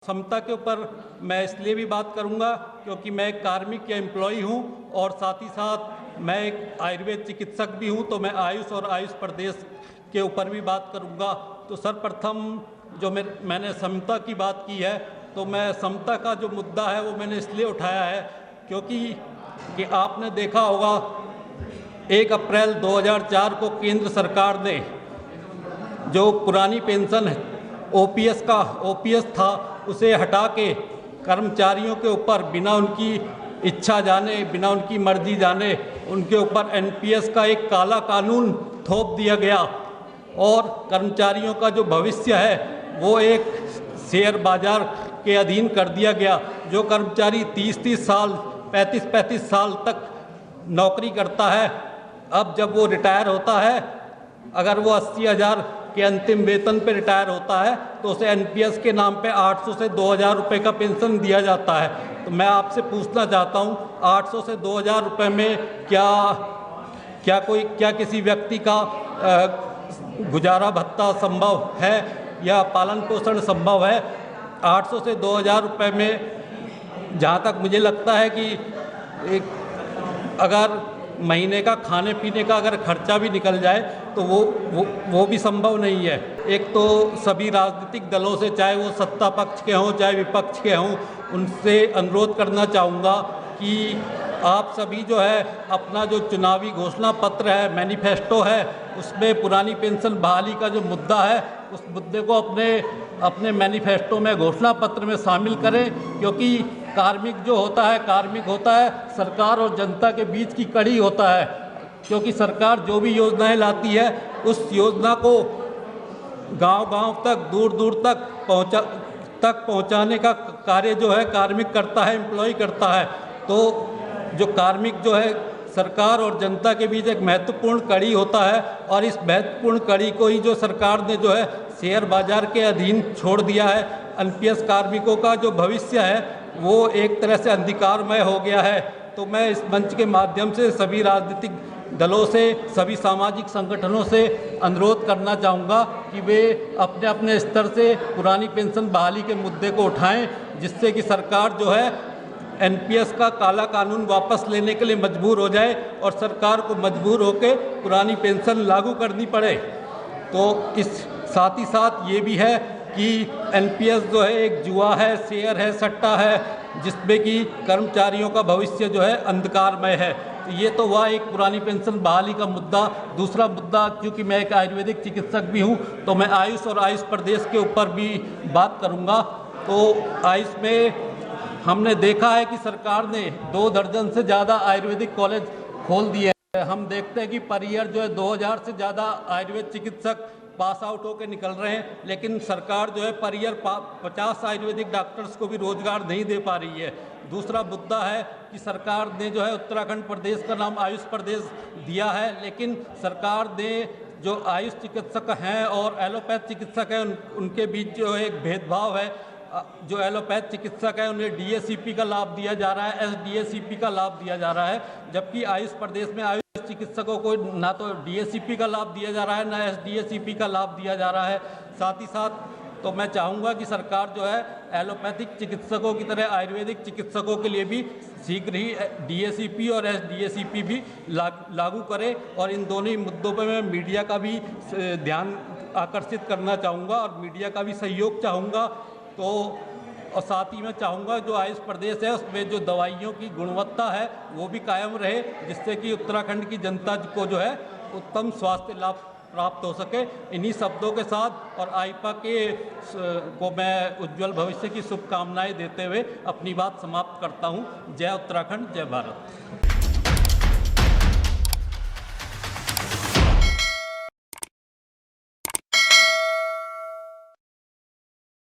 क्षमता के ऊपर मैं इसलिए भी बात करूंगा क्योंकि मैं एक कार्मिक या एम्प्लॉय हूं और साथ ही साथ मैं एक आयुर्वेद चिकित्सक भी हूं, तो मैं आयुष और आयुष प्रदेश के ऊपर भी बात करूंगा। तो सर्वप्रथम जो मैंने समता की बात की है, तो मैं समता का जो मुद्दा है वो मैंने इसलिए उठाया है क्योंकि आपने देखा होगा 1 अप्रैल 2004 को केंद्र सरकार ने जो पुरानी पेंशन ओपीएस था उसे हटा के कर्मचारियों के ऊपर बिना उनकी इच्छा जाने, बिना उनकी मर्जी जाने उनके ऊपर एनपीएस का एक काला कानून थोप दिया गया और कर्मचारियों का जो भविष्य है वो एक शेयर बाजार के अधीन कर दिया गया। जो कर्मचारी 30-30 साल 35-35 साल तक नौकरी करता है, अब जब वो रिटायर होता है, अगर वो 80,000 के अंतिम वेतन पे रिटायर होता है तो उसे एनपीएस के नाम पे 800 से 2,000 रुपये का पेंशन दिया जाता है। तो मैं आपसे पूछना चाहता हूँ 800 से 2,000 रुपये में क्या किसी व्यक्ति का गुजारा भत्ता संभव है या पालन पोषण संभव है? 800 से 2,000 रुपये में जहाँ तक मुझे लगता है कि अगर महीने का खाने पीने का अगर खर्चा भी निकल जाए तो वो भी संभव नहीं है। एक तो सभी राजनीतिक दलों से, चाहे वो सत्ता पक्ष के हों चाहे विपक्ष के हों, उनसे अनुरोध करना चाहूँगा कि आप सभी जो है अपना जो चुनावी घोषणा पत्र है, मैनिफेस्टो है, उसमें पुरानी पेंशन बहाली का जो मुद्दा है उस मुद्दे को अपने मैनिफेस्टो में, घोषणा पत्र में शामिल करें, क्योंकि कार्मिक होता है सरकार और जनता के बीच की कड़ी होता है। क्योंकि सरकार जो भी योजनाएं लाती है उस योजना को गांव-गांव तक, दूर-दूर तक पहुंचाने का कार्य जो है कार्मिक करता है, एम्प्लॉय करता है। तो जो कार्मिक जो है सरकार और जनता के बीच एक महत्वपूर्ण कड़ी होता है और इस महत्वपूर्ण कड़ी को ही जो सरकार ने जो है शेयर बाजार के अधीन छोड़ दिया है। एनपीएस कार्मिकों का जो भविष्य है वो एक तरह से अंधकारमय हो गया है। तो मैं इस मंच के माध्यम से सभी राजनीतिक दलों से, सभी सामाजिक संगठनों से अनुरोध करना चाहूँगा कि वे अपने अपने स्तर से पुरानी पेंशन बहाली के मुद्दे को उठाएं, जिससे कि सरकार जो है एनपीएस का काला कानून वापस लेने के लिए मजबूर हो जाए और सरकार को मजबूर होकर पुरानी पेंशन लागू करनी पड़े। तो इस साथ ही साथ ये भी है कि एनपीएस जो है एक जुआ है, शेयर है, सट्टा है, जिसमें कि कर्मचारियों का भविष्य जो है अंधकारमय है। तो ये तो हुआ एक पुरानी पेंशन बहाली का मुद्दा। दूसरा मुद्दा, क्योंकि मैं एक आयुर्वेदिक चिकित्सक भी हूँ, तो मैं आयुष और आयुष प्रदेश के ऊपर भी बात करूँगा। तो आयुष में हमने देखा है कि सरकार ने 2 दर्जन से ज़्यादा आयुर्वेदिक कॉलेज खोल दिए हैं। हम देखते हैं कि पर ईयर जो है 2,000 से ज़्यादा आयुर्वेद चिकित्सक पास आउट होकर निकल रहे हैं, लेकिन सरकार जो है पर ईयर 50 आयुर्वेदिक डॉक्टर्स को भी रोजगार नहीं दे पा रही है। दूसरा मुद्दा है कि सरकार ने जो है उत्तराखंड प्रदेश का नाम आयुष प्रदेश दिया है, लेकिन सरकार ने जो आयुष चिकित्सक हैं और एलोपैथ चिकित्सक हैं उनके बीच जो एक भेदभाव है। जो एलोपैथ चिकित्सक है उन्हें डीएसीपी का लाभ दिया जा रहा है, एसडीएसीपी का लाभ दिया जा रहा है, जबकि आयुष प्रदेश में आयुष चिकित्सकों को ना तो डीएसीपी का लाभ दिया जा रहा है, ना एसडीएसीपी का लाभ दिया जा रहा है। साथ ही साथ तो मैं चाहूँगा कि सरकार जो है एलोपैथिक चिकित्सकों की तरह आयुर्वेदिक चिकित्सकों के लिए भी शीघ्र ही डीएसीपी और एसडीएसीपी भी लागू करे। और इन दोनों ही मुद्दों पर मैं मीडिया का भी ध्यान आकर्षित करना चाहूँगा और मीडिया का भी सहयोग चाहूँगा। तो और साथ ही मैं चाहूँगा जो आयुष प्रदेश है उसमें जो दवाइयों की गुणवत्ता है वो भी कायम रहे, जिससे कि उत्तराखंड की जनता को जो है उत्तम स्वास्थ्य लाभ प्राप्त हो सके। इन्हीं शब्दों के साथ और आईपा को मैं उज्जवल भविष्य की शुभकामनाएं देते हुए अपनी बात समाप्त करता हूँ। जय उत्तराखंड, जय भारत।